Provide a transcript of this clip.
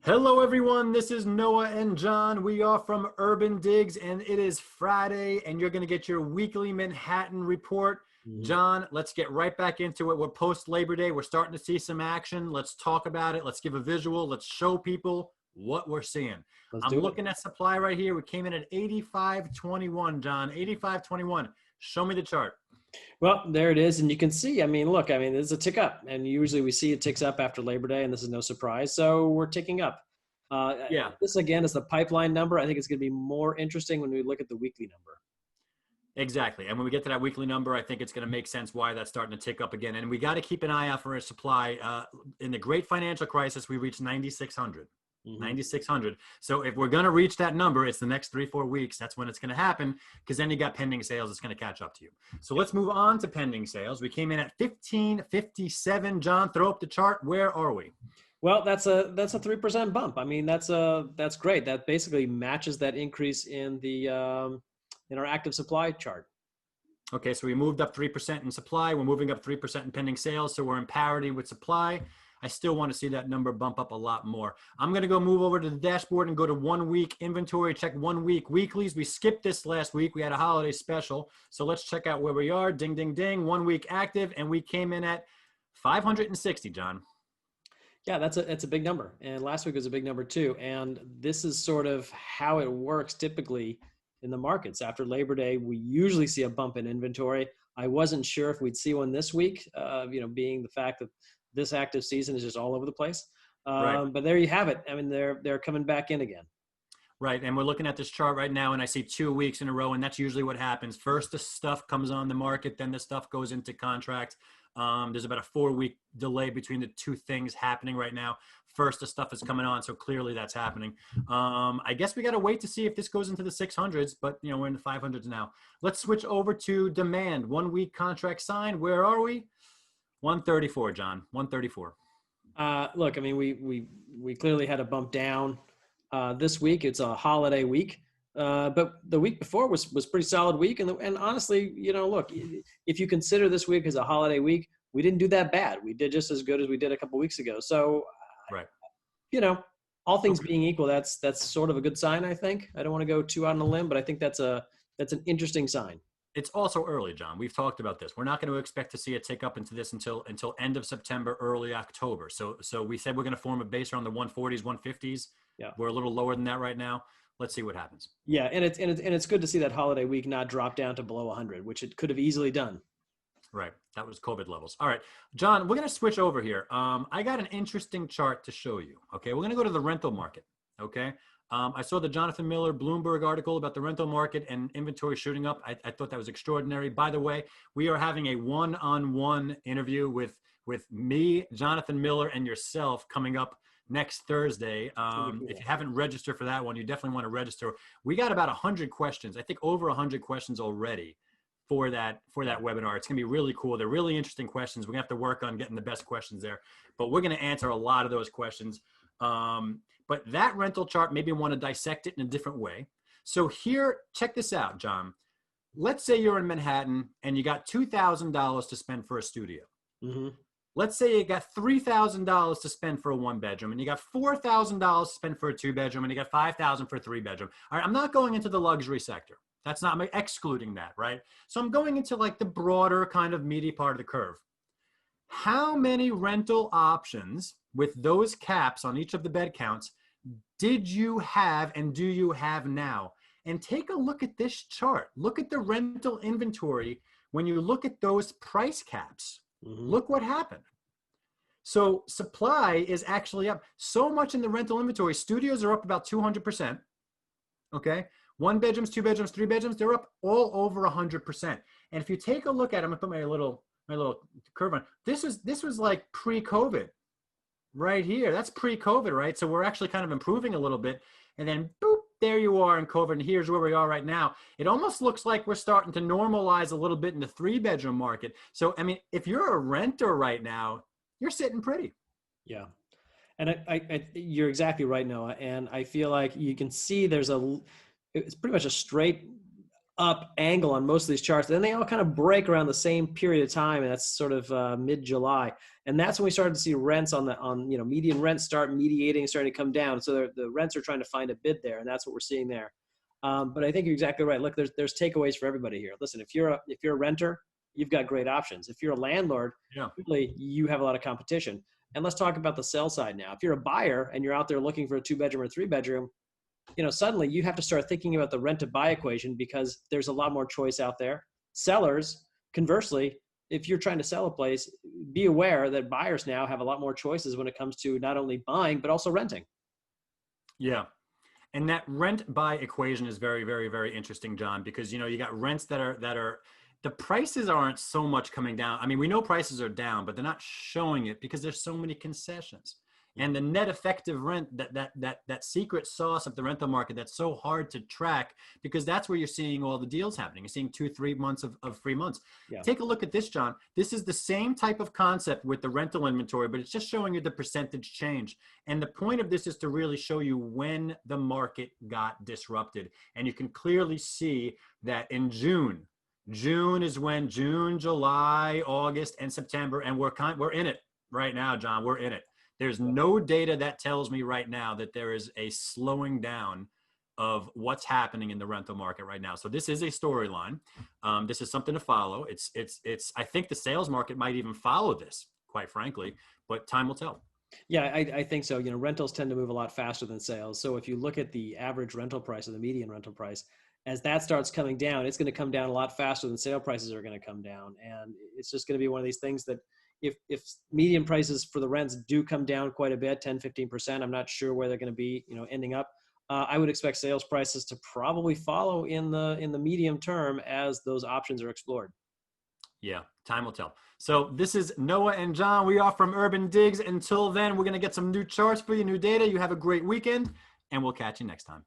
Hello, everyone. This is Noah and John. We are from Urban Digs, and it is Friday, and you're going to get your weekly Manhattan report. Mhm. John, let's get right back into it. We're post Labor Day. We're starting to see some action. Let's talk about it. Let's give a visual. Let's show people what we're seeing. Let's I'm do it. looking at supply right here. We came in at 85.21, John. 85.21. Show me the chart. Well, there it is. And you can see, look, there's a tick up. And usually we see it ticks up after Labor Day, and this is no surprise. So we're ticking up. Yeah. This, again, is the pipeline number. I think it's going to be more interesting when we look at the weekly number. Exactly. And when we get to that weekly number, I think it's going to make sense why that's starting to tick up again. And we got to keep an eye out for a supply. In the great financial crisis, we reached 9,600. 9,600. So if we're going to reach that number, it's the next 3-4 weeks. That's when it's going to happen, because then you got pending sales. It's going to catch up to you. So let's move on to pending sales. We came in at 1557. John, throw up the chart. Where are we? Well, that's a 3% bump. That's great. That basically matches that increase in the in our active supply chart. Okay, so we moved up 3% in supply. We're moving up 3% in pending sales. So we're in parity with supply. I still want to see that number bump up a lot more. I'm going to go move over to the dashboard and go to 1 week inventory, check 1 week weeklies. We skipped this last week. We had a holiday special. So let's check out where we are. Ding, ding, ding. 1 week active. And we came in at 560, John. Yeah, it's a big number. And last week was a big number too. And this is sort of how it works typically in the markets. After Labor Day, we usually see a bump in inventory. I wasn't sure if we'd see one this week, being the fact that this active season is just all over the place. Right. But there you have it. They're coming back in again. Right. And we're looking at this chart right now, and I see 2 weeks in a row, and that's usually what happens. First, the stuff comes on the market, then the stuff goes into contract. There's about a 4-week delay between the two things happening right now. First, the stuff is coming on, so clearly that's happening. I guess we got to wait to see if this goes into the 600s, but we're in the 500s now. Let's switch over to demand. 1 week contract signed. Where are we? 134, John. 134. Look, we clearly had a bump down this week. It's a holiday week. But the week before was pretty solid week. And honestly, look, if you consider this week as a holiday week, we didn't do that bad. We did just as good as we did a couple weeks ago. So, right. All things Okay. being equal, that's sort of a good sign, I think. I don't want to go too out on a limb, but I think that's an interesting sign. It's also early, John. We've talked about this. We're not going to expect to see a tick up into this until end of September, early October. So we said we're going to form a base around the 140s, 150s. Yeah. We're a little lower than that right now. Let's see what happens. Yeah, and it's good to see that holiday week not drop down to below 100, which it could have easily done. Right. That was COVID levels. All right, John, we're going to switch over here. I got an interesting chart to show you. Okay. We're going to go to the rental market. Okay. I saw the Jonathan Miller Bloomberg article about the rental market and inventory shooting up. I thought that was extraordinary. By the way, we are having a one-on-one interview with me, Jonathan Miller, and yourself coming up next Thursday. If you haven't registered for that one, you definitely want to register. We got about 100 questions. I think over 100 questions already for that webinar. It's going to be really cool. They're really interesting questions. We're going to have to work on getting the best questions there, but we're going to answer a lot of those questions. But that rental chart, maybe you want to dissect it in a different way. So here, check this out, John. Let's say you're in Manhattan and you got $2,000 to spend for a studio. Mm-hmm. Let's say you got $3,000 to spend for a 1-bedroom, and you got $4,000 to spend for a 2-bedroom, and you got $5,000 for a 3-bedroom. All right, I'm not going into the luxury sector. That's not, I'm excluding that, right? So I'm going into like the broader kind of meaty part of the curve. How many rental options with those caps on each of the bed counts did you have and do you have now? And take a look at this chart. Look at the rental inventory when you look at those price caps. Mm-hmm. Look what happened. So supply is actually up so much in the rental inventory. Studios are up about 200%. Okay. 1 bedrooms, 2 bedrooms, 3 bedrooms, they're up all over 100%. And if you take a look at them, I'm gonna put my little curve on. This was like pre-COVID right here. That's pre-COVID, right? So we're actually kind of improving a little bit. And then boop, there you are in COVID. And here's where we are right now. It almost looks like we're starting to normalize a little bit in the 3-bedroom market. So, if you're a renter right now, you're sitting pretty. Yeah. And you're exactly right, Noah. And I feel like you can see it's pretty much a straight up angle on most of these charts. Then they all kind of break around the same period of time, and that's sort of mid-July. And that's when we started to see rents on median rents start mediating, starting to come down. So the rents are trying to find a bid there, and that's what we're seeing there. But I think you're exactly right. Look, there's takeaways for everybody here. Listen, if you're a renter, you've got great options. If you're a landlord, Yeah. really you have a lot of competition. And let's talk about the sell side now. If you're a buyer and you're out there looking for a 2-bedroom or 3-bedroom, suddenly you have to start thinking about the rent to buy equation because there's a lot more choice out there. Sellers, conversely, if you're trying to sell a place, be aware that buyers now have a lot more choices when it comes to not only buying, but also renting. Yeah. And that rent buy equation is very, very, very interesting, John, because you got rents that are the prices aren't so much coming down. I mean, we know prices are down, but they're not showing it because there's so many concessions. And the net effective rent, that secret sauce of the rental market, that's so hard to track because that's where you're seeing all the deals happening. You're seeing 2-3 months of free months. Yeah. Take a look at this, John. This is the same type of concept with the rental inventory, but it's just showing you the percentage change. And the point of this is to really show you when the market got disrupted. And you can clearly see that in June is when June, July, August, and September, and we're in it right now, John. We're in it. There's no data that tells me right now that there is a slowing down of what's happening in the rental market right now. So this is a storyline. This is something to follow. I think the sales market might even follow this, quite frankly, but time will tell. Yeah, I think so. Rentals tend to move a lot faster than sales. So if you look at the average rental price or the median rental price, as that starts coming down, it's going to come down a lot faster than sale prices are going to come down. And it's just going to be one of these things that if median prices for the rents do come down quite a bit, 10, 15%, I'm not sure where they're going to be, ending up. I would expect sales prices to probably follow in the medium term as those options are explored. Yeah, time will tell. So this is Noah and John. We are from UrbanDigs. Until then, we're going to get some new charts for you, new data. You have a great weekend, and we'll catch you next time.